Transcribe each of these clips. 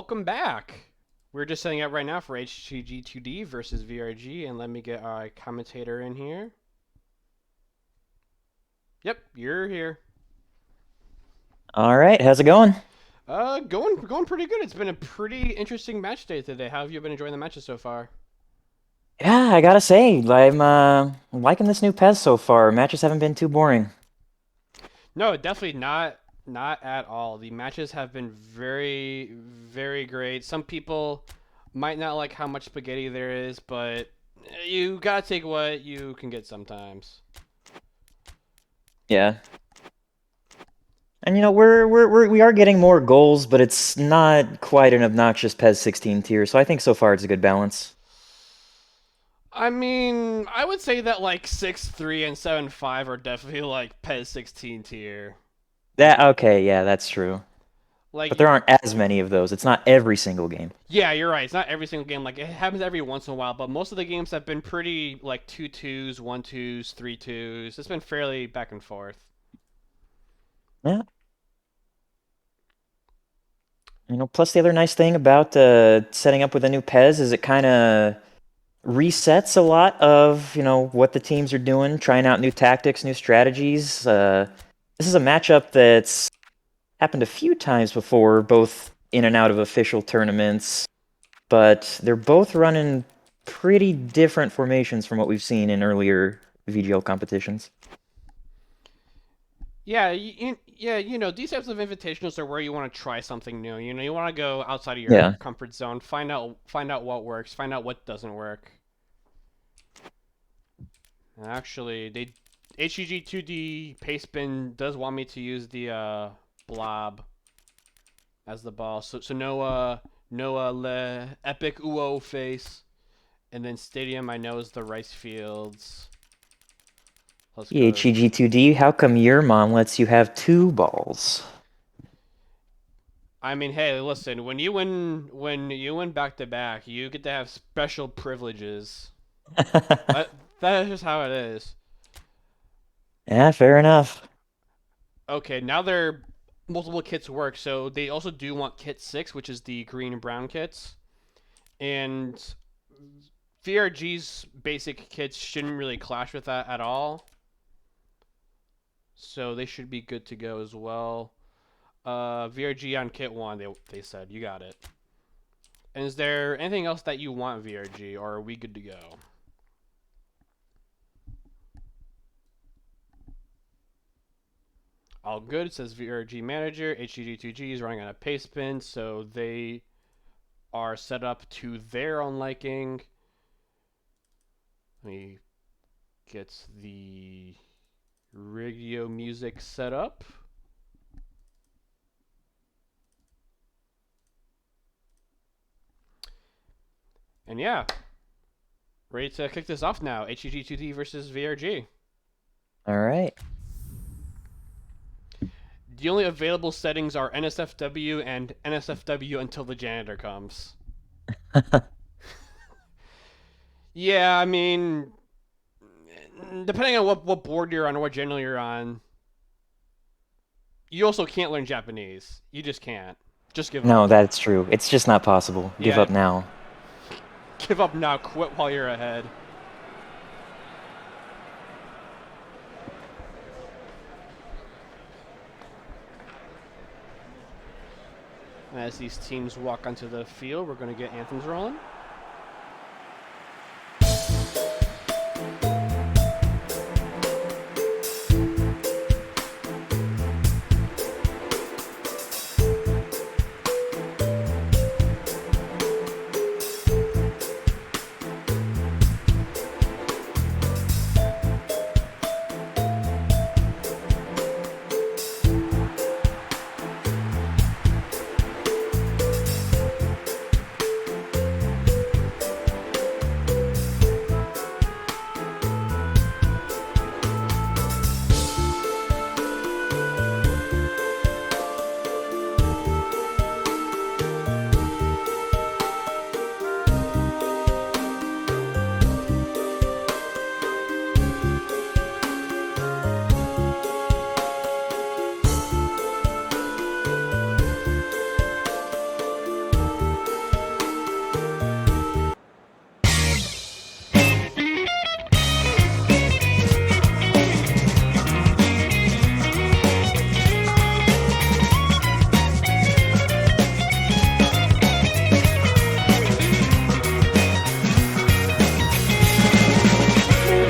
welcome back. We're just setting up right now for hgg2d versus VRG, and let me get our commentator in here. Yep, you're here. All right, how's it going? Going pretty good. It's been a pretty interesting match day today. How have you been enjoying the matches so far? Yeah, I gotta say, I'm liking this new Pez so far. Matches haven't been too boring. No, definitely not at all. The matches have been very great. Some people might not like how much spaghetti there is, but you gotta take what you can get sometimes. Yeah, and we are getting more goals, but it's not quite an obnoxious Pez 16 tier. So I think so far it's a good balance. I mean, I would say that like 6-3 and 7-5 are definitely like PES 16 tier. That okay, yeah, that's true. But there Like, aren't as many of those. It's not every single game. yeah, you're right. It's not every single game. Like, it happens every once in a while, but most of the games have been pretty like 2-2s, 1-2s, 3-2s. It's been fairly back and forth. Yeah, plus the other nice thing about setting up with a new Pez is it kind of resets a lot of what the teams are doing, trying out new tactics, new strategies. This is a matchup that's happened a few times before, both in and out of official tournaments, but they're both running pretty different formations from what we've seen in earlier VGL competitions. Yeah, these types of invitationals are where you want to try something new. You want to go outside of your Yeah. comfort zone, find out what works, find out what doesn't work. Actually, they hgg2d pastebin does want me to use the blob as the ball. So Noah le epic uo face, and then stadium I know is the rice fields. Let's go. hgg2d, how come your mom lets you have two balls? I mean, hey, listen. When you win back to back, you get to have special privileges. That that is just how it is. Yeah, fair enough. Okay, now their multiple kits work, so they also do want kit 6, which is the green and brown kits. And VRG's basic kits shouldn't really clash with that at all. So they should be good to go as well. VRG on kit 1, they said. You got it. And is there anything else that you want, VRG, or are we good to go? All good. It says VRG manager. HGG2G is running on a paste bin, so they are set up to their own liking. Let me get the radio music set up. And yeah, ready to kick this off now. HGG2D versus VRG. All right. The only available settings are NSFW and NSFW until the janitor comes. Yeah, I mean, depending on what board you're on or what channel you're on, you also can't learn Japanese. You just can't. Just give No, up. that's true. It's just not possible. Give Yeah, up now. give up now. Quit while you're ahead. As these teams walk onto the field, we're going to get anthems rolling.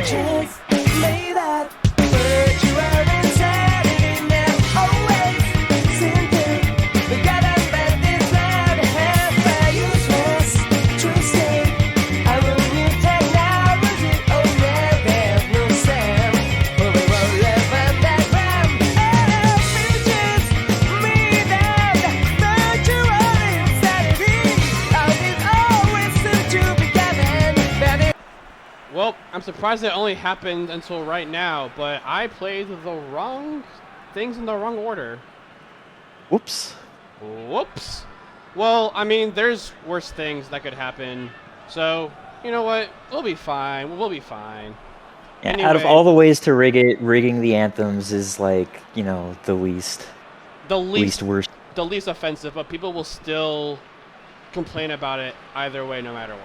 chance. May that virtual insanity now always sinking. We gotta let this loud half useless twisting. I will new technology. Oh yeah, there's no sound. But we won't live on that ground. Features me that virtual insanity. All is always soon to be coming. Well, I'm surprised it only happened until right now, but I played the wrong things in the wrong order. Whoops. Whoops. Well, I mean, there's worse things that could happen. So, you know what? We'll be fine. We'll be fine. Yeah, Anyway, out of all the ways to rig it, rigging the anthems is like, the least the worst. the least offensive, but people will still complain about it either way, no matter what.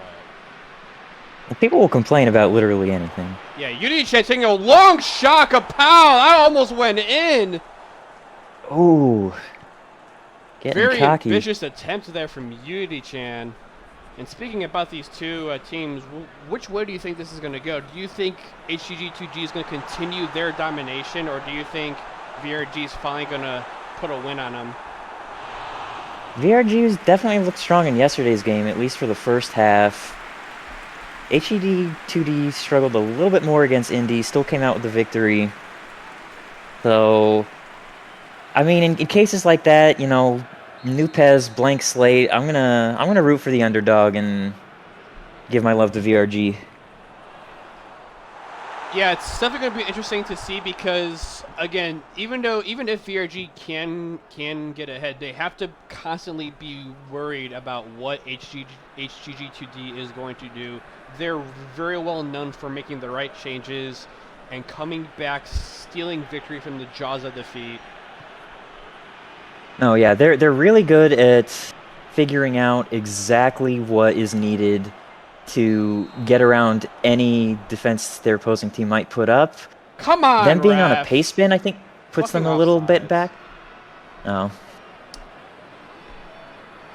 People will complain about literally anything. Yeah, UD taking a long shot, kapow! I almost went in. Ooh. Getting Very cocky. ambitious attempt there from Yudi-chan. And speaking about these two teams, which way do you think this is going to go? Do you think hgg2d is going to continue their domination, or do you think VRG is finally going to put a win on them? VRG definitely looked strong in yesterday's game, at least for the first half. hgg2d struggled a little bit more against Indy, still came out with the victory. So, I mean, in cases like that, new Pez, blank slate, I'm gonna root for the underdog and give my love to VRG. Yeah, it's definitely going to be interesting to see because, again, even if VRG can get ahead, they have to constantly be worried about what hgg2d is going to do. They're very well known for making the right changes and coming back, stealing victory from the jaws of defeat. No, yeah, they're really good at figuring out exactly what is needed to get around any defense their opposing team might put up. Come on, Them being on a ref. pace spin, I think, puts Fucking them a little bit offsides. back. No.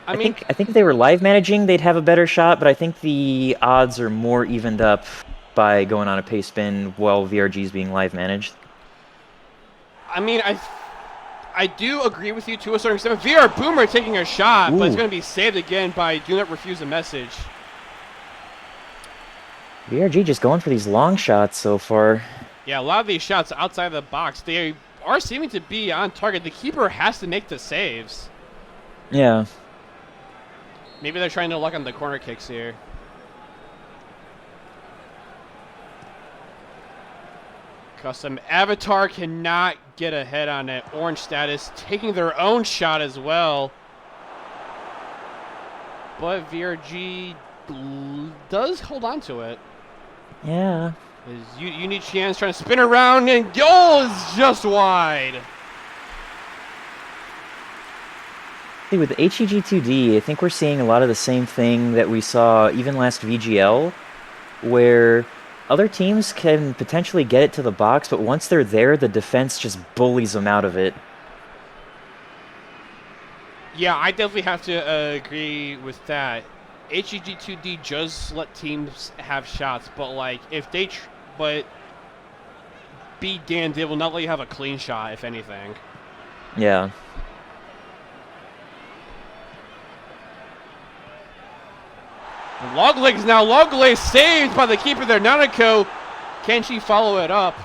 I mean, I think if they were live managing, they'd have a better shot, but I think the odds are more evened up by going on a pace spin while VRG is being live managed. I do agree with you to a certain extent. VR Boomer taking a shot, but it's Ooh. going to be saved again by Do Not Refuse a Message. VRG just going for these long shots so far. Yeah, a lot of these shots outside the box, they are seeming to be on target. The keeper has to make the saves. Yeah. Maybe they're trying to luck on the corner kicks here. Custom Avatar cannot get ahead on it. Orange status taking their own shot as well. But VRG does hold on to it. Yeah. You need chance trying to spin around, and goal is just wide. See, with hgg2d, I think we're seeing a lot of the same thing that we saw even last VGL, where other teams can potentially get it to the box, but once they're there, the defense just bullies them out of it. Yeah, I definitely have to agree with that. hgg2d just let teams have shots, but like if they but be damned, they will not let you have a clean shot, if anything. Yeah. Logleg now. Logleg saved by the keeper there. Nanako, can she follow it up?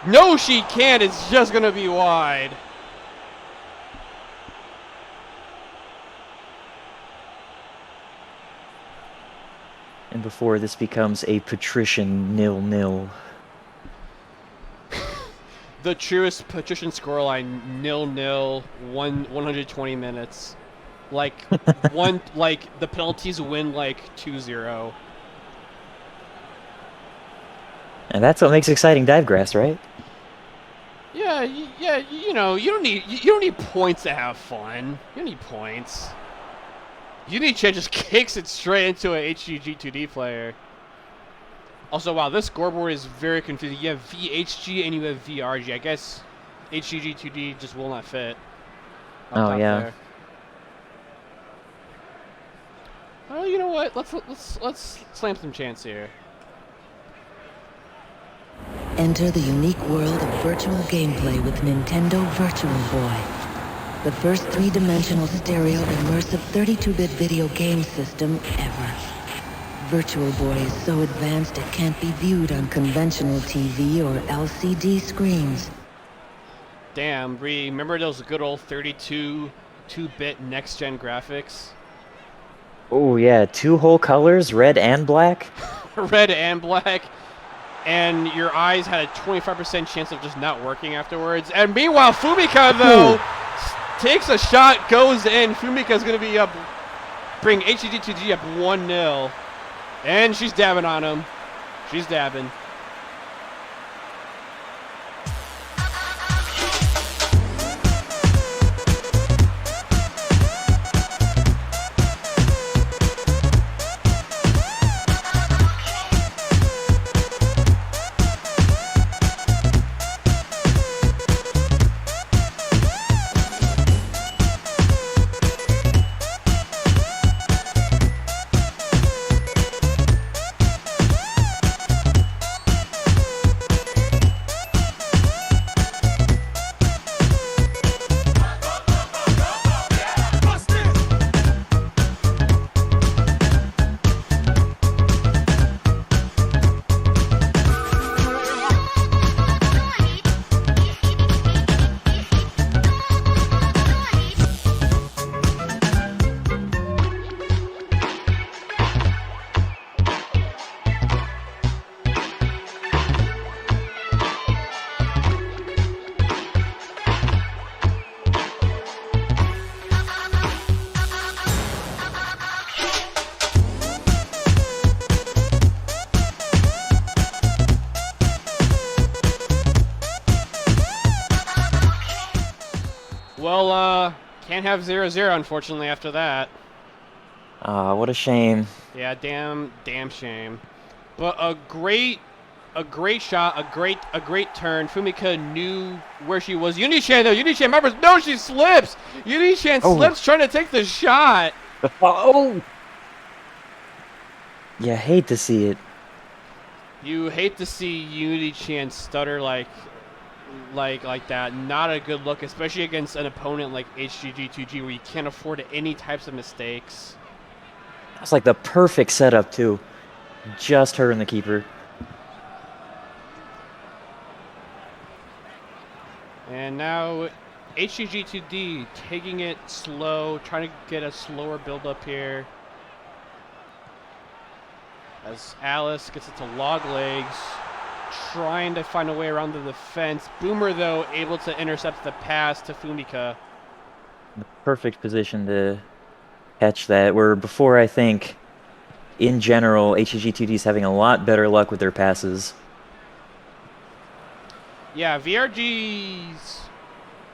No, she can't. It's just going to be wide. And before this becomes a patrician 0-0. The truest patrician scoreline, 0-0, 120 minutes. Like the penalties win like 2-0. And that's what makes exciting Divegrass, right? Yeah, you don't need points to have fun. You don't need points. Uniche just kicks it straight into a hgg2d player. Also, wow, this scoreboard is very confusing. You have VHG and you have VRG. I guess hgg2d just will not fit. Oh yeah. There. Oh, you know what? Let's slam some chance here. Enter the unique world of virtual gameplay with Nintendo Virtual Boy. The first three-dimensional stereo immersive 32-bit video game system ever. Virtual Boy is so advanced it can't be viewed on conventional TV or LCD screens. Damn, remember those good old 32 2-bit next-gen graphics? Oh yeah, 2 whole colors, red and black. Red and black. And your eyes had a 25% chance of just not working afterwards. And meanwhile, Fumika, though, takes a shot, goes in. Fumika's going to be up, bring hgg2d up 1-0. And she's dabbing on him. She's dabbing. Well, can't have 0-0, unfortunately, after that. Ah, what a shame. Yeah, damn shame. But a great shot, a great turn. Fumika knew where she was. Unichan though, Unichan, remember, no, she slips. Unichan slips trying to take the shot. Oh. You hate to see it. You hate to see Unichan stutter like that. Not a good look, especially against an opponent like hgg2d where you can't afford any types of mistakes. That's like the perfect setup too. Just her and the keeper. And now hgg2d taking it slow, trying to get a slower build up here. As Alice gets it to log legs, trying to find a way around the defense. Boomer, though, able to intercept the pass to Fumika. The perfect position to catch that. Where before, I think, in general, hgg2d is having a lot better luck with their passes. Yeah, VRG's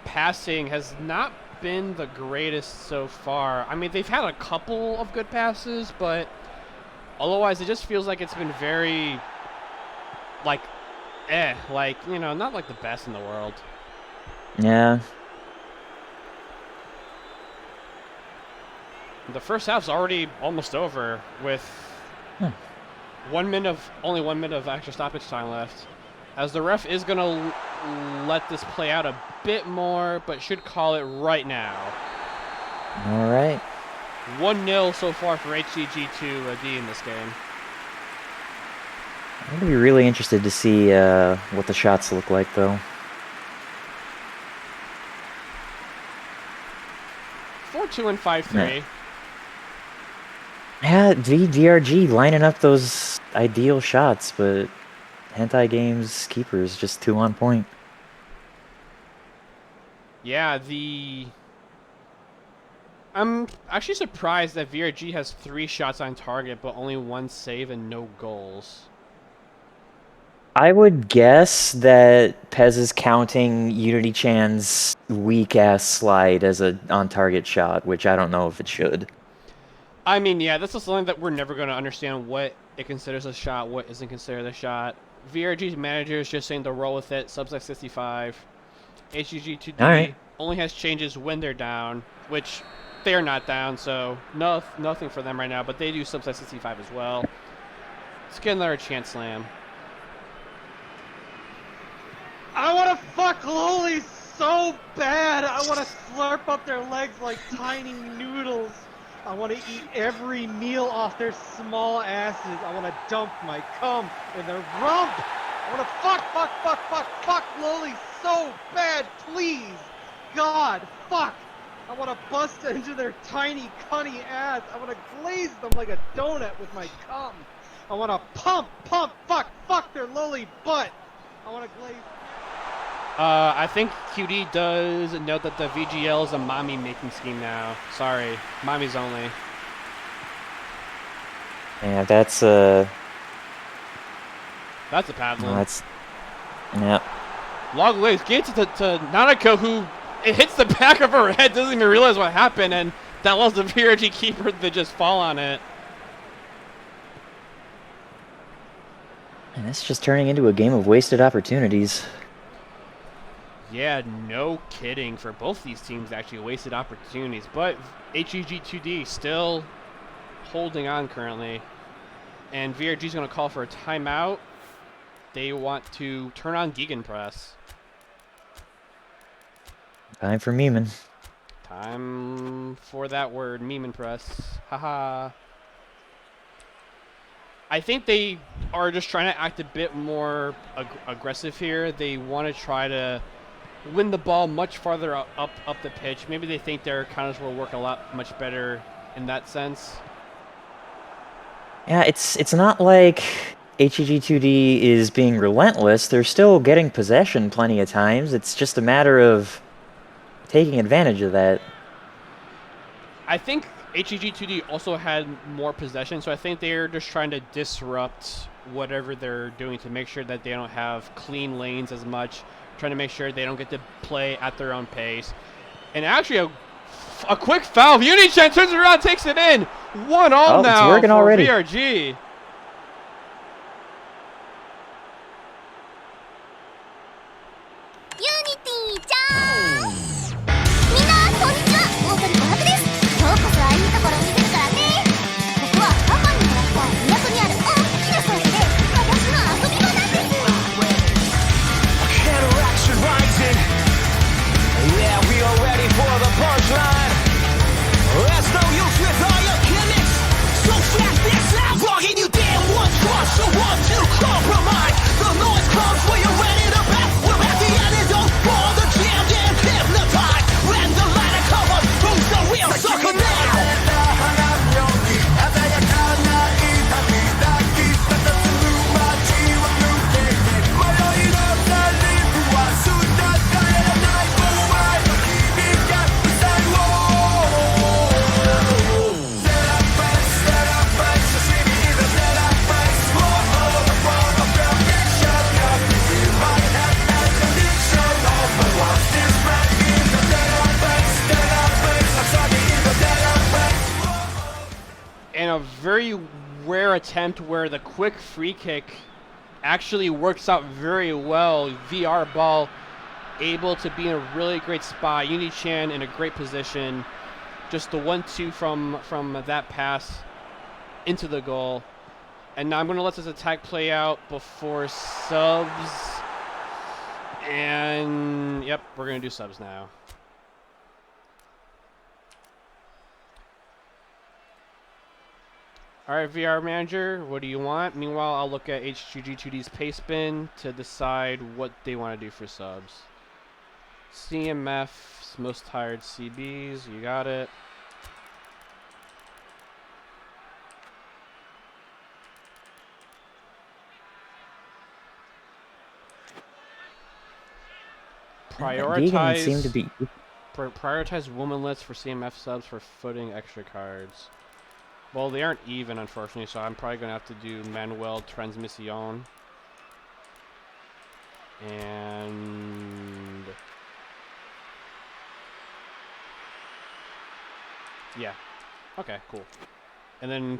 passing has not been the greatest so far. I mean, they've had a couple of good passes, but otherwise it just feels like it's been very, like, you know, not like the best in the world. Yeah. The first half's already almost over with only 1 minute of extra stoppage time left. As the ref is going to let this play out a bit more, but should call it right now. All right. 1-0 so far for hgg2d in this game. I'm gonna be really interested to see what the shots look like, though. 4-2 and 5-3. Yeah, VRG lining up those ideal shots, but Hentai Games keepers just too on point. Yeah, I'm actually surprised that VRG has 3 shots on target, but only 1 save and no goals. I would guess that Pez is counting Unity Chan's weak-ass slide as a on-target shot, which I don't know if it should. I mean, yeah, this is something that we're never going to understand what it considers a shot, what isn't considered a shot. VRG's manager is just saying to roll with it, subs like 65. hgg2d only has changes when they're down, which they're not down, so nothing for them right now, but they do subs like 65 as well. Let's get another chance slam. Glowly's so bad. I want to slurp up their legs like tiny noodles. I want to eat every meal off their small asses. I want to dump my cum in their rump. I want to fuck Glowly so bad, please. God, fuck. I want to bust into their tiny, cunny ass. I want to glaze them like a donut with my cum. I want to pump, fuck their lowly butt. I want to glaze. I think QD does note that the VGL is a mommy making scheme now. Sorry, mommies only. Yeah, that's a no, paddling. that's yeah. Long legs gets to Nanako, who it hits the back of her head, doesn't even realize what happened, and that allows the VRG keeper to just fall on it. And it's just turning into a game of wasted opportunities. Yeah, no kidding. For both these teams, actually wasted opportunities. But hgg2d still holding on currently. And VRG's going to call for a timeout. They want to turn on Gegenpress. Time for Meeman. Time for that word, Meeman press. Haha. I think they are just trying to act a bit more aggressive here. They want to try to win the ball much farther up the pitch. Maybe they think their counters will work a lot much better in that sense. Yeah, it's not like hgg2d is being relentless. They're still getting possession plenty of times. It's just a matter of taking advantage of that. I think hgg2d also had more possession, so I think they're just trying to disrupt whatever they're doing to make sure that they don't have clean lanes as much, trying to make sure they don't get to play at their own pace. And actually a quick foul. Unichan turns around, takes it in. 1-0 now it's working for already. VRG. A very rare attempt where the quick free kick actually works out very well. VR ball able to be in a really great spot. Unichan in a great position. Just the 1-2 from that pass into the goal. And now I'm going to let this attack play out before subs. And yep, we're going to do subs now. All right, VR manager, what do you want? Meanwhile, I'll look at hgg2d's pace bin to decide what they want to do for subs. CMF's most tired CBs, you got it. Gegan seemed to be prioritize womanlets for CMF subs for footing extra cards. Well, they aren't even, unfortunately, so I'm probably going to have to do Manuel Transmission. And yeah. Okay, cool. And then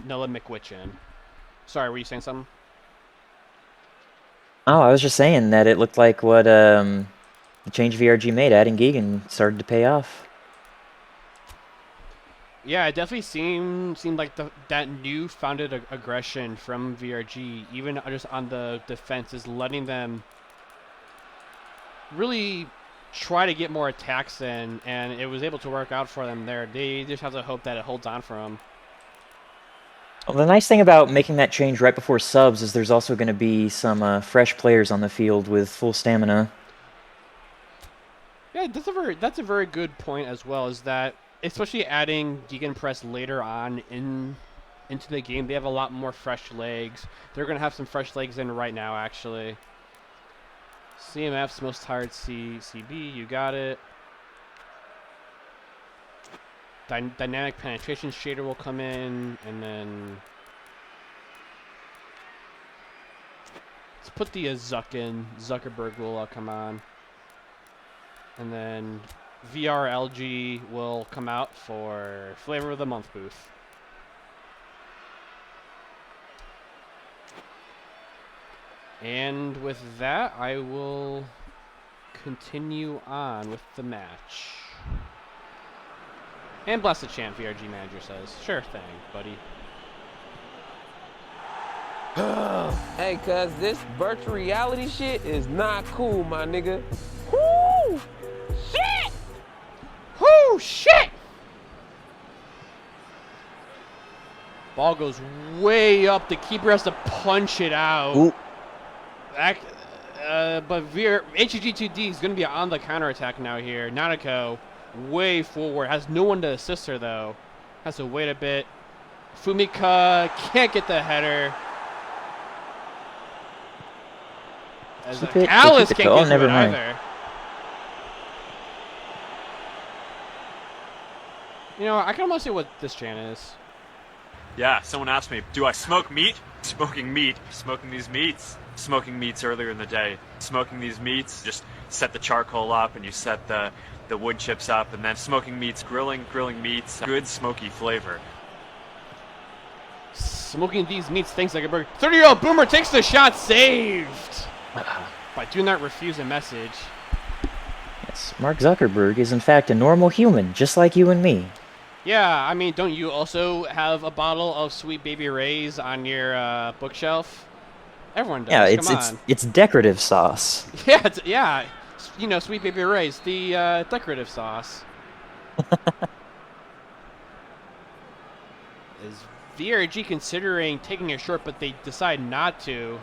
Nella McWitchin. Sorry, were you saying something? Oh, I was just saying that it looked like what the change VRG made, adding Gegan, started to pay off. Yeah, it definitely seemed like that new founded aggression from VRG, even just on the defense, is letting them really try to get more attacks in, and it was able to work out for them there. They just have to hope that it holds on for them. Well, the nice thing about making that change right before subs is there's also going to be some fresh players on the field with full stamina. Yeah, that's a very good point as well. Is that especially adding Gegenpress later on into the game, they have a lot more fresh legs. They're gonna have some fresh legs in right now, actually. CMF's most tired CB, you got it. Dynamic penetration shader will come in, and then let's put the Zuck in. Zuckerberg will come on. And then VRLG will come out for Flavor of the Month booth. And with that, I will continue on with the match. And Blessed Chant, VRG Manager says. Sure thing, buddy. Hey, cuz this virtual reality shit is not cool, my nigga. Woo! Shit! Whoo, shit! Ball goes way up. The keeper has to punch it out. Ooh. But hgg2d is going to be on the counterattack now here. Nanako way forward. Has no one to assist her, though. Has to wait a bit. Fumika can't get the header. As Alice can't get to it either. You know, I can almost see what this chant is. Yeah, someone asked me, do I smoke meat? Smoking meat. Smoking these meats. Smoking meats earlier in the day. Smoking these meats, just set the charcoal up and you set the wood chips up, and then smoking meats, grilling meats, good smoky flavor. Smoking these meats thanks like a burger. 30-year-old boomer takes the shot, saved! By do not refuse a message. Yes, Mark Zuckerberg is in fact a normal human, just like you and me. Yeah, I mean, don't you also have a bottle of Sweet Baby Ray's on your bookshelf? Everyone does. Yeah, Come on. it's decorative sauce. Yeah, yeah. You know, Sweet Baby Ray's, the decorative sauce. Is VRG considering taking a short, but they decide not to?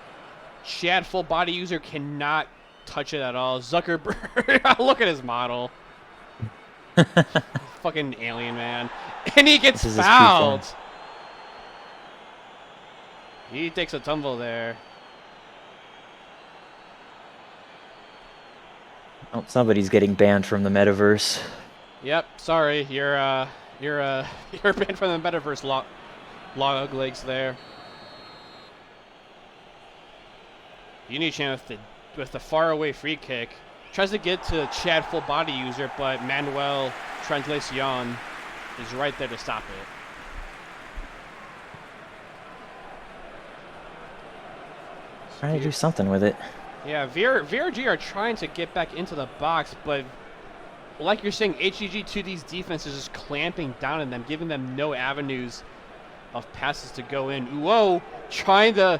Chad, full body user, cannot touch it at all. Zuckerberg, look at his model. Fucking alien, man. And he gets fouled. He takes a tumble there. Oh, somebody's getting banned from the metaverse. Yep, sorry, you're banned from the metaverse. Log legs there. You need a chance with the far away free kick. Tries to get to Chad full body user, but Manuel Translacion is right there to stop it. Trying to do something with it. Yeah, VRG are trying to get back into the box, but like you're saying, hgg2d's defense is just clamping down on them, giving them no avenues of passes to go in. Uo trying to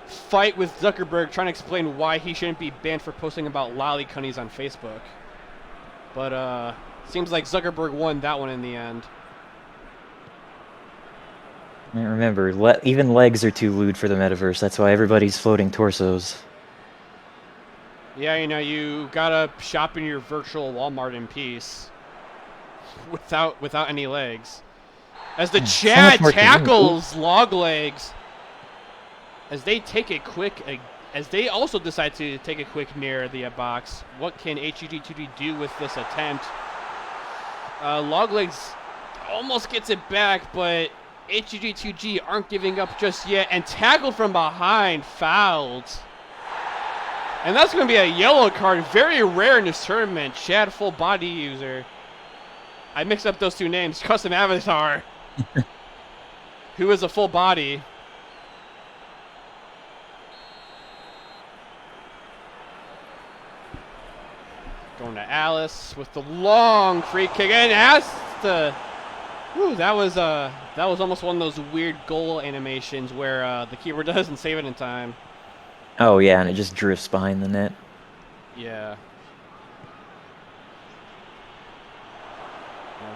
fight with Zuckerberg, trying to explain why he shouldn't be banned for posting about lolly-cunnies on Facebook. But seems like Zuckerberg won that one in the end. And remember, even legs are too lewd for the metaverse. That's why everybody's floating torsos. Yeah, you know, you gotta shop in your virtual Walmart in peace. Without any legs. As the Chad tackles log legs. As they take a quick, as they also decide to take a quick near the box. What can hgg2d do with this attempt? Log legs almost gets it back, but hgg2g aren't giving up just yet. And tackled from behind, fouled. And that's going to be a yellow card. Very rare in this tournament. Chad full body user. I mixed up those two names. Custom avatar. Who is a full body. Going to Alice with the long free kick. And has to... Whew, that was almost one of those weird goal animations where the keeper doesn't save it in time. Oh yeah, and it just drifts behind the net. Yeah.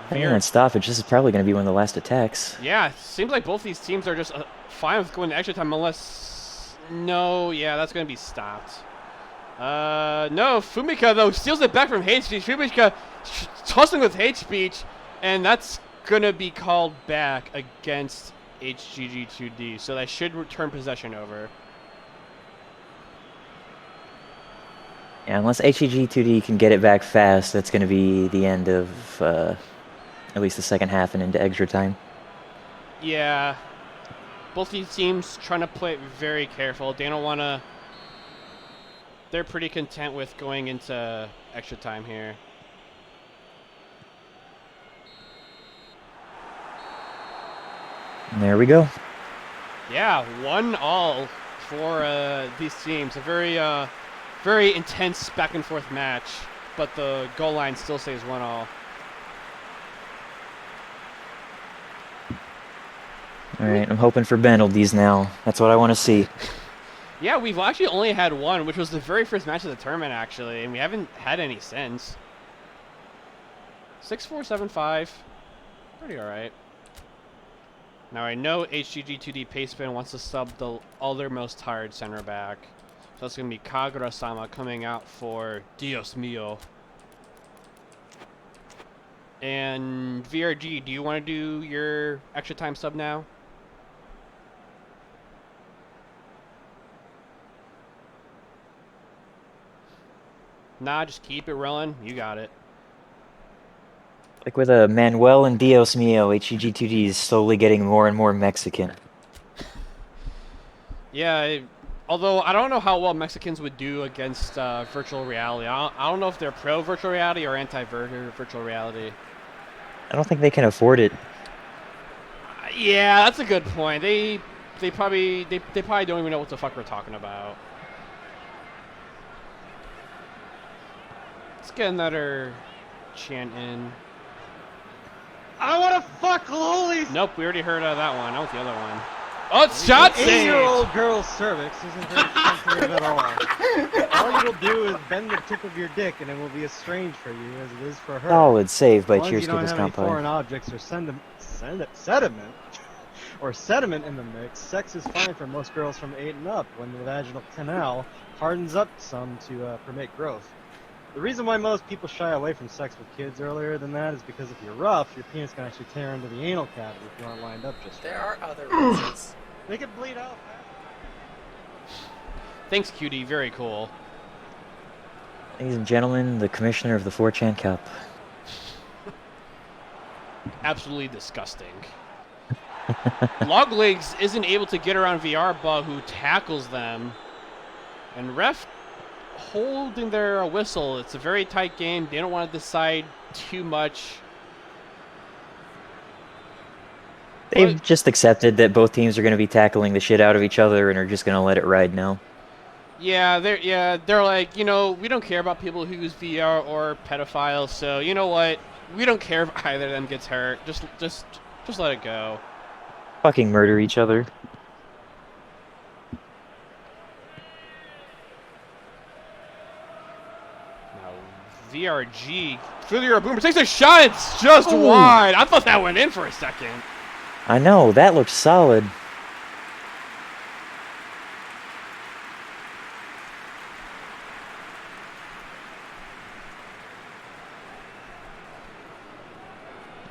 Hanging on stoppage, this is probably going to be one of the last attacks. Yeah, seems like both these teams are just fine with going to extra time unless... No, yeah, that's going to be stopped. No, Fumika, though, steals it back from hate speech. Fumika tossing with hate speech, and that's going to be called back against hgg2d, so that should return possession over. Yeah, unless hgg2d can get it back fast, that's going to be the end of at least the second half and into extra time. Yeah. Both these teams trying to play it very careful. They don't want to... They're pretty content with going into extra time here. And there we go. Yeah, 1-1 for these teams. A very, very intense back and forth match, but the goal line still stays 1-1. All right, I'm hoping for penalties now. That's what I want to see. Yeah, we've actually only had one, which was the very first match of the tournament, actually, and we haven't had any since. 6-4, 7-5. Pretty all right. Now I know hgg2d Pastebin wants to sub the other most tired center back. So that's going to be Kagura-sama coming out for Dios Mio. And VRG, do you want to do your extra time sub now? Nah, just keep it rolling. You got it. Like with a Manuel and Dios Mio, hgg2d is slowly getting more and more Mexican. Yeah, although I don't know how well Mexicans would do against virtual reality. I don't know if they're pro virtual reality or anti-virtual reality. I don't think they can afford it. Yeah, that's a good point. They probably don't even know what the fuck we're talking about. Let's get another chant in. I want to fuck lolies. Nope, we already heard that one. That was the other one. Oh, it's shot saved! 8-year-old girl's cervix isn't very sensitive at all. All you'll do is bend the tip of your dick, and it will be as strange for you as it is for her. Solid save by As long as Cheers you to don't this have any compound. foreign objects or sediment in the mix, sex is fine for most girls from 8 and up when the vaginal canal hardens up some to permit growth. The reason why most people shy away from sex with kids earlier than that is because if you're rough, your penis can actually tear into the anal cavity if you aren't lined up just right. There are other reasons. They can bleed out. Thanks, QD. Very cool. Ladies and gentlemen, the commissioner of the 4chan Cup. Absolutely disgusting. Loglegs isn't able to get around VR Ball, who tackles them. And ref holding their whistle. It's a very tight game. They don't want to decide too much. They've just accepted that both teams are going to be tackling the shit out of each other and are just going to let it ride now. Yeah, they're like, you know, we don't care about people who use VR or pedophiles, so you know what? We don't care if either of them gets hurt. Just let it go. Fucking murder each other. Now, VRG through the boomer takes a shot. It's just wide. I thought that went in for a second. I know, that looks solid.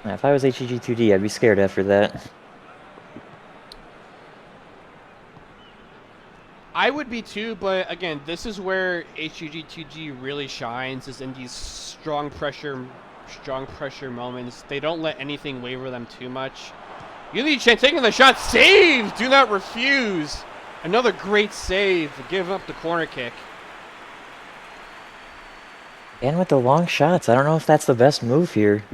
Now, if I was hgg2d, I'd be scared after that. I would be too, but again, this is where hgg2d really shines, is in these strong pressure moments. They don't let anything waver them too much. Yuli Chen taking the shot, saved! Do not refuse! Another great save, give up the corner kick. And with the long shots, I don't know if that's the best move here.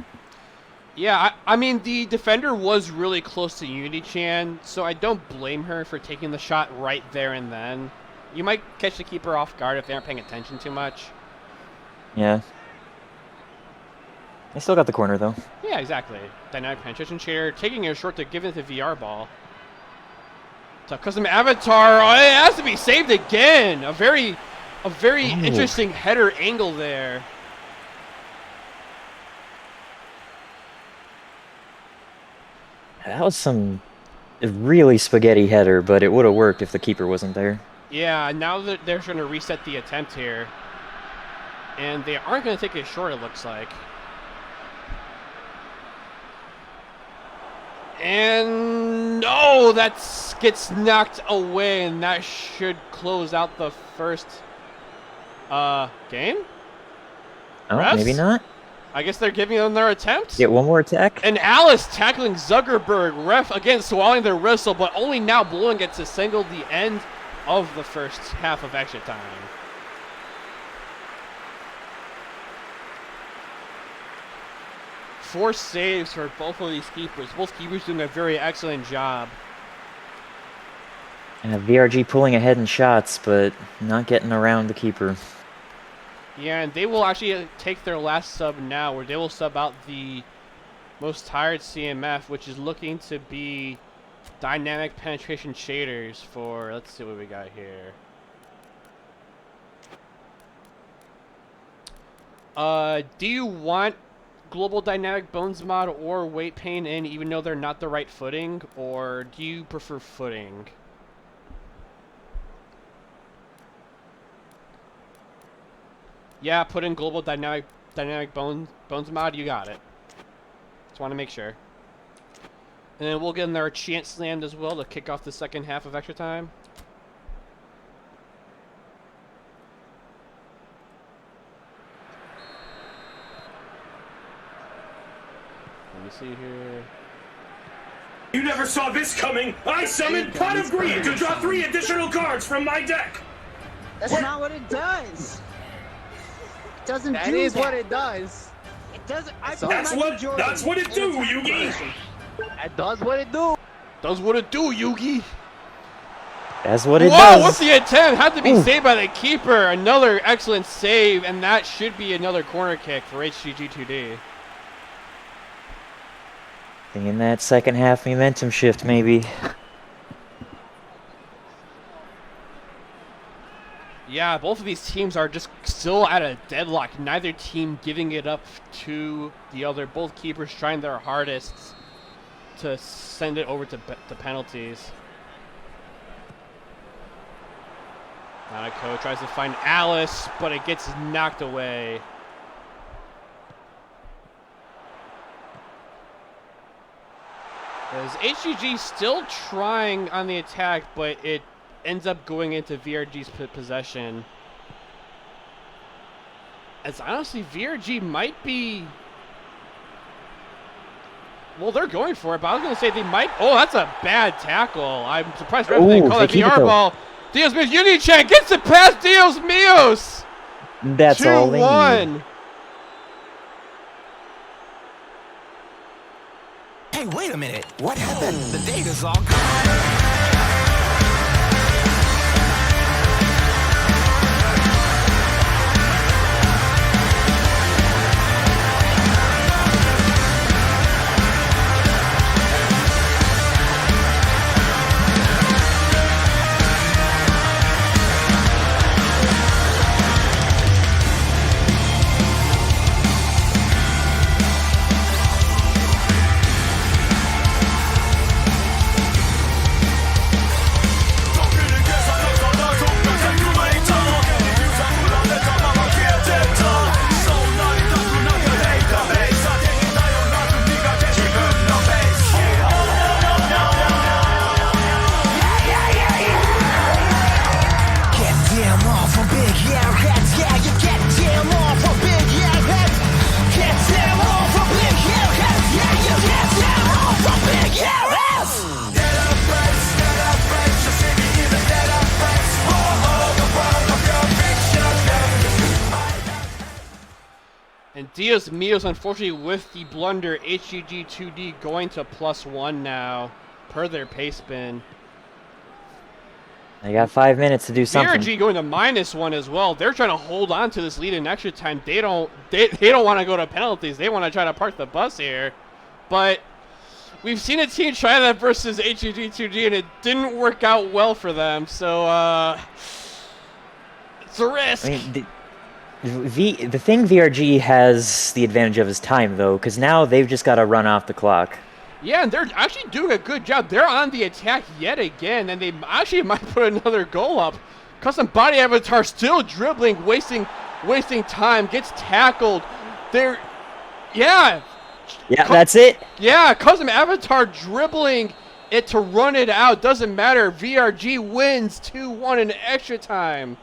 Yeah, I mean, the defender was really close to Unity-chan, so I don't blame her for taking the shot right there and then. You might catch the keeper off guard if they aren't paying attention too much. Yeah. They still got the corner, though. Yeah, exactly. Dynamic penetration shader, taking it short to give it to VR Ball. So custom avatar, oh, it has to be saved again! A very interesting header angle there. That was some really spaghetti header, but it would have worked if the keeper wasn't there. Yeah, now that they're going to reset the attempt here. And they aren't going to take it short, it looks like. And no, that gets knocked away, and that should close out the first game? Oh, Refs? maybe not. I guess they're giving them their attempt. Get one more attack. And Alice tackling Zuckerberg, ref again swallowing their whistle, but only now blowing it to signal the end of the first half of extra time. Four saves for both of these keepers. Both keepers doing a very excellent job. And VRG pulling ahead in shots, but not getting around the keeper. Yeah, and they will actually take their last sub now, where they will sub out the most tired CMF, which is looking to be dynamic penetration shaders for, let's see what we got here. Do you want global dynamic bones mod or weight pain in, even though they're not the right footing, or do you prefer footing? Yeah, put in global dynamic bones mod. You got it. Just want to make sure. And then we'll get in our chant slammed as well to kick off the second half of extra time. Let me see here. You never saw this coming! I summoned Pot of Greed to draw 3 additional cards from my deck! That's not what it does. It doesn't That do is that. what it does. It doesn't. That's what it do, Yugi! That does what it do. Does what it do, Yugi. That's what it Whoa, does. what's the attempt? Had to be saved by the keeper. Another excellent save, and that should be another corner kick for hgg2d. In that second half momentum shift, maybe. Yeah, both of these teams are just still at a deadlock. Neither team giving it up to the other. Both keepers trying their hardest to send it over to penalties. Monaco tries to find Alice, but it gets knocked away. As HGG still trying on the attack, but it ends up going into VRG's possession. As honestly, VRG might be... Well, they're going for it, but I was going to say they might... Oh, that's a bad tackle. I'm surprised ref didn't call that VR ball. Dios Mios, Unichan gets it past Dios Mios! That's all they need. 2-1. Hey, wait a minute. What happened? The data's all gone. And Dios Mios, unfortunately, with the blunder, hgg2d going to +1 now, per their pace spin. They got 5 minutes to do something. VRG going to -1 as well. They're trying to hold on to this lead in extra time. They don't want to go to penalties. They want to try to park the bus here. But we've seen a team try that versus hgg2d, and it didn't work out well for them. So it's a risk. I mean, the thing VRG has the advantage of is time, though, because now they've just got to run off the clock. Yeah, and they're actually doing a good job. They're on the attack yet again, and they actually might put another goal up. Custom Body Avatar still dribbling, wasting time, gets tackled. Yeah, That's it. yeah, Custom Avatar dribbling it to run it out. Doesn't matter. VRG wins 2-1 in extra time.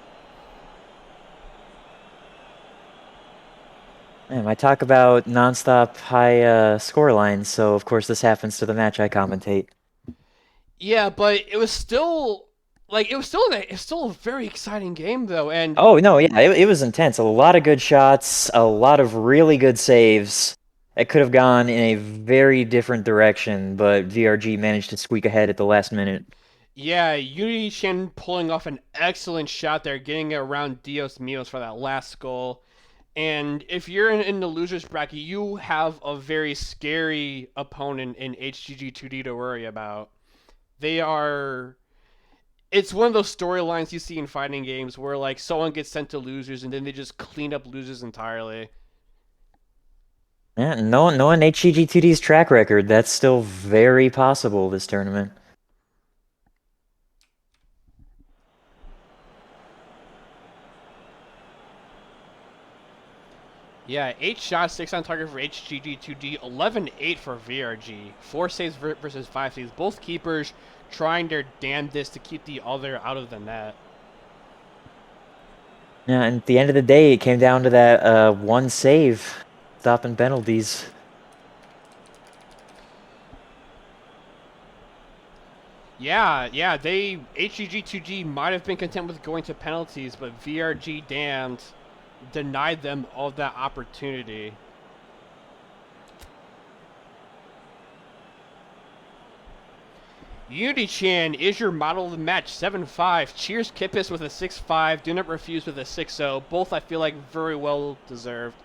Man, I talk about nonstop high score lines, so of course this happens to the match I commentate. Yeah, but it was still it's still a very exciting game though, and Oh no, yeah, it was intense. A lot of good shots, a lot of really good saves. It could have gone in a very different direction, but VRG managed to squeak ahead at the last minute. yeah, Unity Shen pulling off an excellent shot there, getting it around Dios Mios for that last goal. And if you're in the losers bracket, you have a very scary opponent in hgg2d to worry about. It's one of those storylines you see in fighting games where like someone gets sent to losers and then they just clean up losers entirely. Yeah, knowing hgg2d's track record, that's still very possible this tournament. Yeah, 8 shots, 6 on target for hgg2d, 11-8 for VRG. 4 saves versus 5 saves. Both keepers trying their damnedest to keep the other out of the net. Yeah, and at the end of the day, it came down to that one save, stopping penalties. Yeah, hgg2d might have been content with going to penalties, but VRG damned denied them all that opportunity. Unity-chan is your model of the match, 7-5. Cheers Kippis with a 6-5. Do Not Refuse with a 6-0. Both I feel like very well deserved.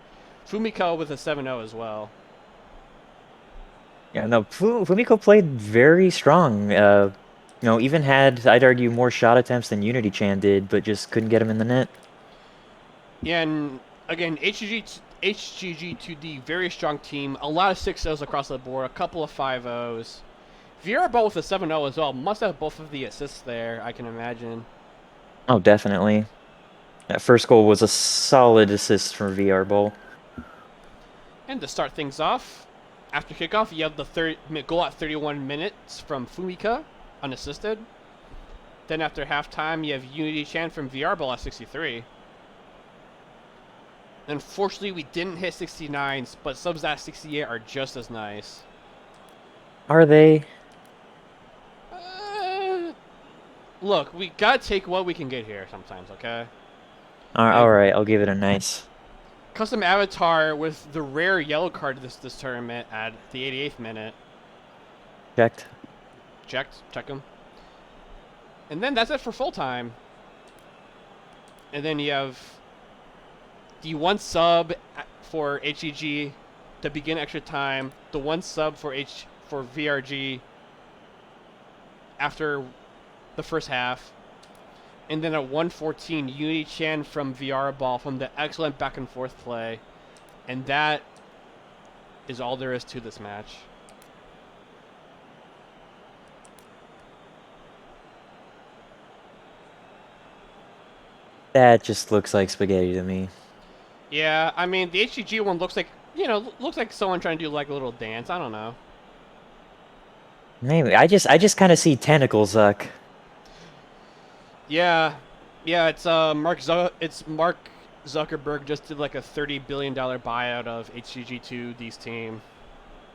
Fumiko with a 7-0 as well. Yeah, no, Fumiko played very strong. Even had, I'd argue, more shot attempts than Unity-chan did, but just couldn't get him in the net. Yeah, and again, hgg2d, very strong team. A lot of 6-0s across the board, a couple of 5-0s. VR Ball with a 7-0 as well. Must have both of the assists there, I can imagine. Oh, definitely. That first goal was a solid assist from VR Bowl. And to start things off, after kickoff, you have the third goal at 31 minutes from Fumika, unassisted. Then after halftime, you have Unity-chan from VR Ball at 63. Unfortunately, we didn't hit 69s, but subs at 68 are just as nice. Are they? Look, we gotta take what we can get here sometimes, okay? Alright, I'll give it a nice. Custom Avatar with the rare yellow card this tournament at the 88th minute. Checked. Check him. And then that's it for full time. And then you have the one sub for HEG to begin extra time, the one sub for VRG after the first half, and then at 1:14, Unity-chan from VR Ball from the excellent back and forth play, and that is all there is to this match. That just looks like spaghetti to me. Yeah, I mean, the HGG one looks like, looks like someone trying to do like a little dance. I don't know. Maybe I just kind of see tentacles, Zuck. Yeah, it's Mark Zuckerberg just did like a $30 billion buyout of HGG2D's team.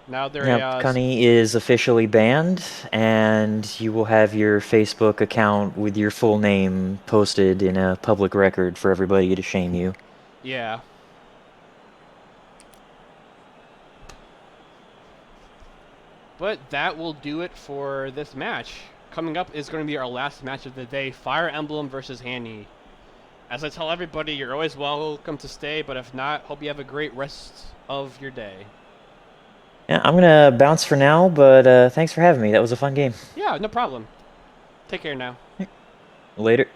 Now they're Cunny is officially banned, and you will have your Facebook account with your full name posted in a public record for everybody to shame you. Yeah. But that will do it for this match. Coming up is going to be our last match of the day, Fire Emblem versus Hanny. As I tell everybody, you're always welcome to stay, but if not, hope you have a great rest of your day. Yeah, I'm gonna bounce for now, but thanks for having me. That was a fun game. Yeah, no problem. Take care now. Later.